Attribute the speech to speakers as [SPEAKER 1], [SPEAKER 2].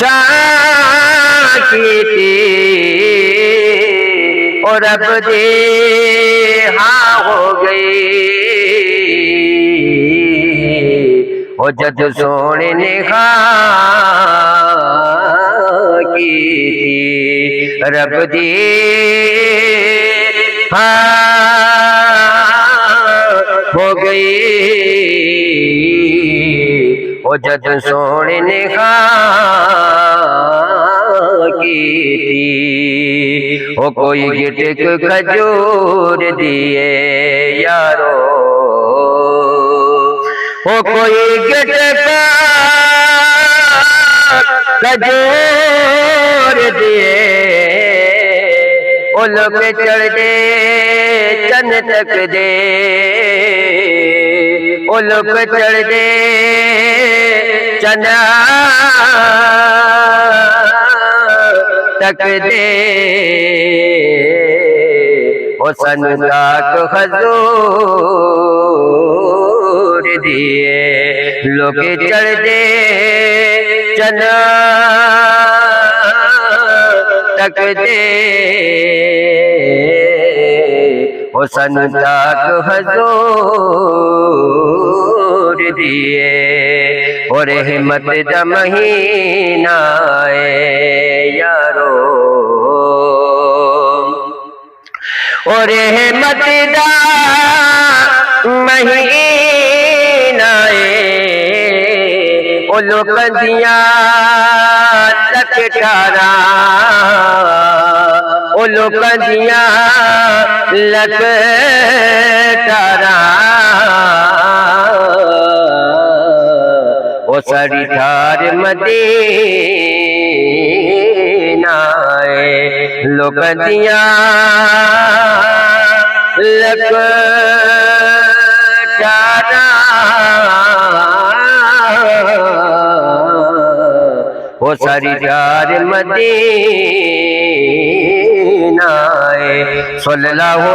[SPEAKER 1] شاہ کیتی اور رب دے ہاں ہو گئی او جد سونے نے خواہ کیتی رب دی ہاں ہو گئی او جد سونے نے خواہ کیتی او کوئی گٹک کھجور دیے یارو او کوئی گٹک کھجور دیے او لوگ چڑھ دے چن تک دے او لوگ چڑھ دے چنا تک دے او سن تاک حضور دیے لوگ چڑھ دے چنا تک دے او سن تاک حضور دیے اور رحمت دا مہینہ ہے یارو اور رحمت دا مہینہ ہے او لوکاں دیاں لکٹاراں او لوکاں دیاں لکٹاراں او ساڑی ٹھار مدینہ ہے لوکاں دیاں لکٹاراں او ساری ٹھار مدینہ ہے صلی اللہ علیہ